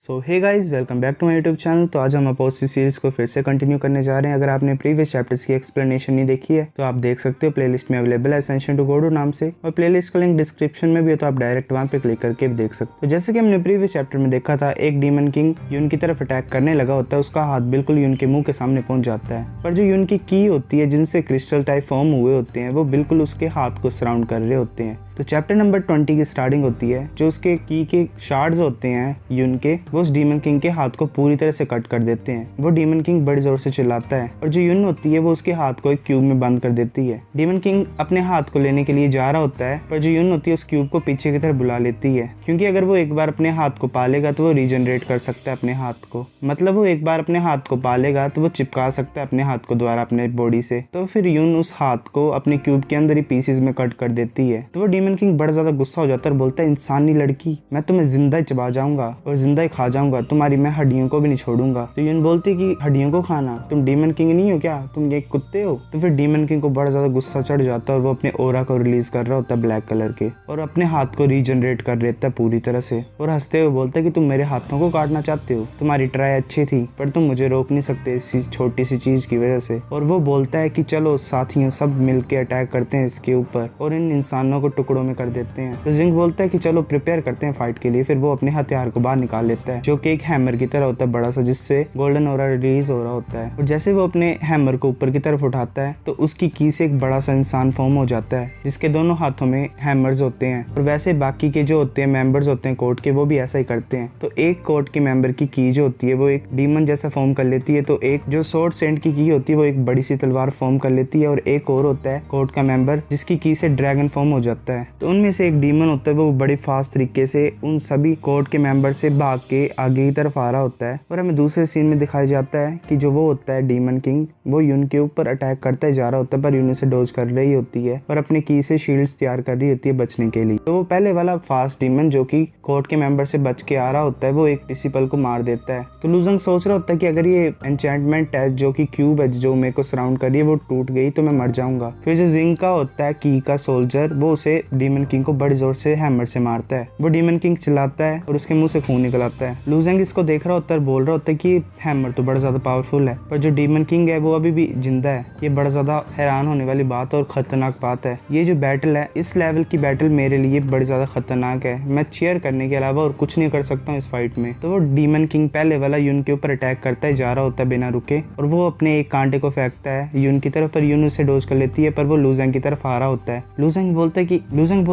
So hey guys, welcome back to my YouTube channel. तो आज हम अपोज सीरीज को फिर से कंटिन्यू करने जा रहे हैं। अगर आपने प्रीवियस चैप्टर्स की एक्सप्लेनेशन नहीं देखी है तो आप देख सकते हो, प्लेलिस्ट में अवेलेबल है असेंशन टू गॉड नाम से, और प्लेलिस्ट का लिंक डिस्क्रिप्शन में भी है, तो आप डायरेक्ट वहां पे क्लिक करके भी देख सकते हो। तो जैसे कि हमने प्रीवियस चैप्टर में देखा था, एक डीमन किंग यून की तरफ अटैक करने लगा होता है, उसका हाथ बिल्कुल यून के मुंह के सामने पहुंच जाता है, पर जो यून की की होती है जिनसे क्रिस्टल टाइप फॉर्म हुए होते हैं वो बिल्कुल उसके हाथ को सराउंड कर रहे होते हैं। तो चैप्टर नंबर 20 की स्टार्टिंग होती है। जो उसके की के शार्ड्स होते हैं यून के, वो उस डीमन किंग के हाथ को पूरी तरह से कट कर देते हैं। वो डीमन किंग बड़े जोर से चिल्लाता है और जो यून होती है वो उसके हाथ को एक क्यूब में बंद कर देती है। डीमन किंग अपने हाथ को लेने के लिए जा रहा होता है, पर जो यून होती है उस क्यूब को पीछे की तरफ बुला लेती है, क्योंकि अगर वो एक बार अपने हाथ को पालेगा तो वो रीजनरेट कर सकता है अपने हाथ को। मतलब वो एक बार अपने हाथ को पालेगा तो वो चिपका सकता है अपने हाथ को दोबारा अपने बॉडी से। तो फिर यून उस हाथ को अपने क्यूब के अंदर ही पीसेज में कट कर देती है। तो वो डीमन किंग बड़ा ज्यादा गुस्सा हो जाता है और बोलता है, इंसानी लड़की, मैं तुम्हें जिंदा ही चबा जाऊंगा और जिंदा ही खा जाऊंगा, तुम्हारी मैं हड्डियों को भी नहीं छोड़ूंगा। तो यून बोलती कि हड्डियों को खाना, तुम डीमन किंग नहीं हो क्या, तुम एक कुत्ते हो। तो फिर डीमन किंग को बड़ा ज्यादा गुस्सा चढ़ जाता है और वो अपने ओरा को रिलीज कर रहा होता है ब्लैक कलर के, और अपने हाथ को रीजनरेट कर लेता है पूरी तरह से, और हंसते हुए बोलता है कि तुम मेरे हाथों को काटना चाहते हो, तुम्हारी ट्राई अच्छी थी पर तुम मुझे रोक नहीं सकते इस छोटी सी चीज की वजह से। और वो बोलता है कि चलो साथियों, सब मिलके अटैक करते हैं इसके ऊपर और इन इंसानों को टुकड़ों में कर देते हैं। तो जिंग बोलता है कि चलो प्रिपेयर करते हैं फाइट के लिए। फिर वो अपने हथियार को बाहर निकाल लेता है, जो कि एक हैमर की तरह होता है बड़ा सा, जिससे गोल्डन ओरा रिलीज हो रहा होता है। और जैसे वो अपने हैमर को ऊपर की तरफ उठाता है तो उसकी की से एक बड़ा सा इंसान फॉर्म हो जाता है, जिसके दोनों हाथों में हैमर्स होते हैं। और वैसे बाकी के जो होते हैं मेंबर्स होते हैं कोर्ट के, वो भी ऐसा ही करते हैं। तो एक कोर्ट के मेंबर की जो होती है वो एक डीमन जैसा फॉर्म कर लेती है, तो एक जो सोर्ड सेंट की होती है वो एक बड़ी सी तलवार फॉर्म कर लेती है, और एक और होता है कोर्ट का मेंबर जिसकी की से ड्रैगन फॉर्म हो जाता है। तो उनमें से एक डीमन होता है, वो बड़ी फास्ट तरीके से उन सभी कोर्ट के मेंबर से भाग के आगे की तरफ आ रहा होता है। और हमें दूसरे सीन में दिखाया जाता है कि जो वो होता है डीमन किंग, वो यून के ऊपर अटैक करता जा रहा होता है, पर यून से डोज कर रही होती है और अपने की से शील्ड्स तैयार कर रही होती है बचने के लिए। तो वो पहले वाला फास्ट डीमन जो कि कोर्ट के मेंबर से बच के आ रहा होता है, वो एक डिसिपल को मार देता है। तो लूजंग सोच रहा होता है कि अगर ये एन्चेंटमेंट है जो कि क्यूब है जो मेरे को सराउंड कर रही है वो टूट गई तो मैं मर जाऊंगा। फिर जो जिंग का होता है की का सोल्जर, वो उसे डीमन किंग को बड़ी जोर से हैमर से मारता है। वो डीमन किंग चिल्लाता है और उसके मुंह से खून निकल आता है। लूजेंग इसको देख रहा होता है, बोल रहा होता है कि हैमर तो बड़ा ज्यादा पावरफुल है, पर जो डीमन किंग है वो अभी भी जिंदा है। ये बड़ा ज्यादा हैरान होने वाली बात और खतरनाक बात है। ये जो बैटल है, इस लेवल की बैटल मेरे लिए बड़ी ज्यादा खतरनाक है। मैं चीयर करने के अलावा और कुछ नहीं कर सकता हूँ इस फाइट में। तो वो डीमन किंग पहले वाला यून के ऊपर अटैक करता है जा रहा होता है बिना रुके, और वो अपने एक कांटे को फेंकता है यून की तरफ, पर यून उसे डोज कर लेती है, पर वो लूजेंग की तरफ आ रहा होता है। लूजेंग बोलता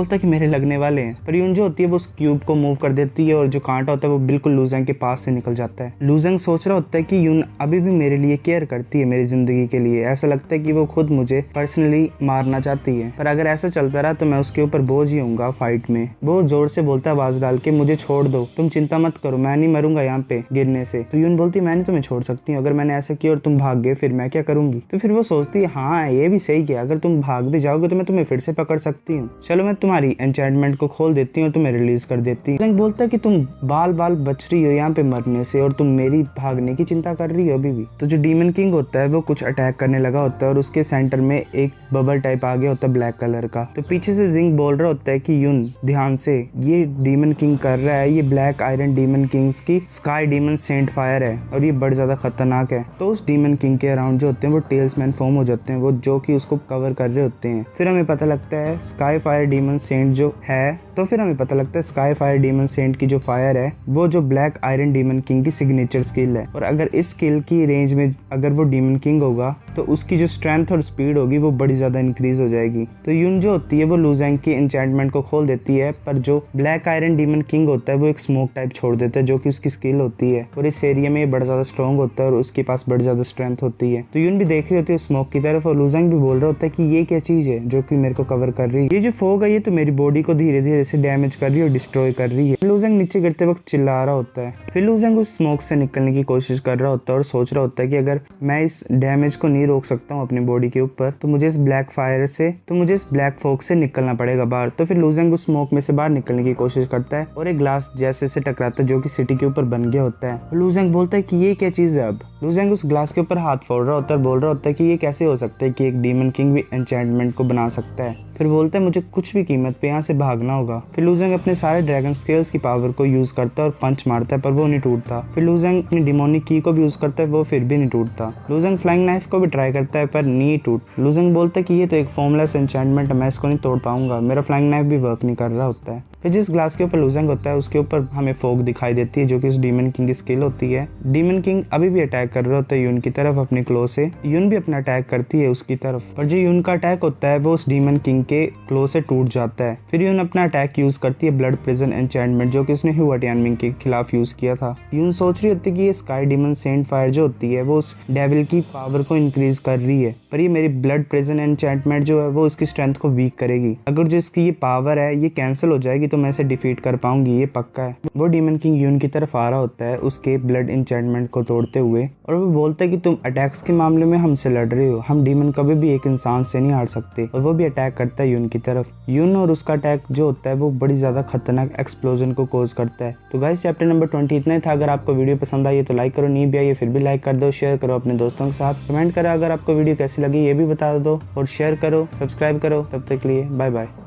है कि मेरे लगने वाले हैं, पर यून जो होती है वो उस क्यूब को मूव कर देती है और जो कांटा होता है वो बिल्कुल लूजेंग के पास से निकल जाता है। लूजेंग सोच रहा होता है कि यून अभी भी मेरे लिए केयर करती है, मेरी जिंदगी के लिए। ऐसा लगता है कि वो खुद मुझे पर्सनली मारना चाहती है, पर अगर ऐसा चलता रहा तो मैं उसके ऊपर बोझ ही होऊंगा फाइट में। वो जोर से बोलता है आवाज डाल के, मुझे छोड़ दो, तुम चिंता मत करो, मैं नहीं मरूंगा यहाँ पे गिरने से। तो यून बोलती है, मैं नहीं तुम्हें छोड़ सकती हूँ, अगर मैंने ऐसा किया और तुम भाग गए फिर मैं क्या करूंगी। तो फिर वो सोचती है, हाँ ये भी सही किया, अगर तुम भाग भी जाओगे तो मैं तुम्हें फिर से पकड़ सकती हूँ, चलो मैं तुम्हारी एन्चेंटमेंट को खोल देती हूँ और तुम्हें रिलीज कर देती हूँ। बोलता है कि तुम बाल बच रही हो यहाँ पे मरने से और तुम मेरी भागने की चिंता कर रही हो अभी भी। तो जो डीमन किंग होता है वो कुछ अटैक करने लगा होता है और उसके सेंटर में एक बबल टाइप आ गया होता है ब्लैक कलर का। तो पीछे से जिंग बोल रहा होता है कि यून ध्यान से, ये डीमन किंग कर रहा है, ये ब्लैक आयरन डीमन किंग्स की स्काई डीमन सेंट फायर है और ये बड़ी ज्यादा खतरनाक है। तो उस डीमन किंग के अराउंड जो होते हैं वो टेल्समैन फॉर्म हो जाते हैं, वो जो कि उसको कवर कर रहे होते हैं। फिर हमें पता लगता है स्काई फायर डीमन सेंट जो है, तो फिर हमें पता लगता है स्काई फायर डीमन सेंट की जो फायर है वो जो ब्लैक आयरन डीमन किंग की सिग्नेचर स्किल है, और अगर इस स्किल की रेंज में अगर वो डीमन किंग होगा तो उसकी जो स्ट्रेंथ और स्पीड होगी वो बड़ी ज्यादा इंक्रीज हो जाएगी। तो यून जो होती है वो लूजेंग की एन्चेंटमेंट को खोल देती है, पर जो ब्लैक आयरन डीमन किंग होता है वो एक स्मोक टाइप छोड़ देता है जो कि उसकी स्किल होती है, और इस एरिया में ये बड़ा ज्यादा स्ट्रॉन्ग होता है और उसके पास बड़ी ज्यादा स्ट्रेंथ होती है। तो यून भी देख रही होती है स्मोक की तरफ, और लूजेंग भी बोल रहा होता है कि ये क्या चीज है जो कि मेरे को कवर कर रही है, ये जो फोग है ये तो मेरी बॉडी को धीरे धीरे से डैमेज कर रही है और डिस्ट्रॉय कर रही है। लूजेंग नीचे गिरते वक्त चिल्ला रहा होता है। फिर लूजेंग उस स्मोक से निकलने की कोशिश कर रहा होता है और सोच रहा होता है कि अगर मैं इस डैमेज को नहीं रोक सकता हूँ अपनी बॉडी के ऊपर तो मुझे इस ब्लैक फोग से निकलना पड़ेगा बाहर। तो फिर लूजेंग उस स्मोक में से बाहर निकलने की कोशिश करता है और एक ग्लास जैसे से टकराता है जो कि सिटी के ऊपर बन गया होता है। लूजेंग बोलता है कि ये क्या चीज है। अब लूजेंग उस ग्लास के ऊपर हाथ फोड़ रहा होता है और बोल रहा होता है कि ये कैसे हो सकता है कि एक डीमन किंग भी एन्चेंटमेंट को बना सकता है। फिर बोलता है मुझे कुछ भी कीमत पे यहाँ से भागना होगा। फिर लू जेंग अपने सारे ड्रैगन स्केल्स की पावर को यूज करता है और पंच मारता है पर वो नहीं टूटता। फिर लू जेंग अपनी डिमोनिक की को भी यूज करता है, वो फिर भी नहीं टूटता। लू जेंग फ्लाइंग नाइफ को भी ट्राई करता है पर नहीं टूट। लू जेंग बोलता है कि ये तो एक फॉर्मलेस एन्चेंटमेंट है, मैं इसको नहीं तोड़ पाऊंगा, मेरा फ्लाइंग नाइफ भी वर्क नहीं कर रहा होता है। फिर जिस ग्लास के ऊपर लू जेंग होता है उसके ऊपर हमें फोग दिखाई देती है जो कि उस डीमन किंग की स्किल होती है। डीमन किंग अभी भी अटैक कर रहा होता है यून की तरफ अपनी क्लो से। यून भी अपना अटैक करती है उसकी तरफ, पर जो यून का अटैक होता है वो उस डीमन किंग के क्लो से टूट जाता है। फिर यून अपना अटैक यूज करती है ब्लड प्रिजन एन्चेंटमेंट जो कि उसने ह्यू टियानमिंग के खिलाफ यूज किया था। यून सोच रही होती है कि ये स्काई डीमन सेंट फायर जो होती है वो उस डेविल की पावर को इंक्रीज कर रही है, पर ये मेरी ब्लड प्रिजन एन्चेंटमेंट जो है वो उसकी स्ट्रेंथ को वीक करेगी। अगर जो इसकी ये पावर है ये कैंसिल हो जाएगी तो मैं इसे डिफीट कर पाऊंगी, ये पक्का है। वो डीमन किंग यून की तरफ आ रहा होता है उसके ब्लड एन्चेंटमेंट को तोड़ते हुए और वो बोलता है कि तुम अटैक्स के मामले में हमसे लड़ रहे हो, हम डीमन कभी भी एक इंसान से नहीं हार सकते। और वो भी अटैक करता है यून की तरफ। यून और उसका अटैक जो होता है वो बड़ी ज्यादा खतरनाक एक्सप्लोजन को कॉज करता है। तो गाइस चैप्टर नंबर 20 इतना ही था। अगर आपको वीडियो पसंद आई है तो लाइक करो, नहीं भी आई है फिर भी लाइक कर दो, शेयर करो अपने दोस्तों के साथ, कमेंट करो अगर आपको वीडियो कैसी लगी ये भी बता दो और शेयर करो, सब्सक्राइब करो। तब तक के लिए बाय बाय।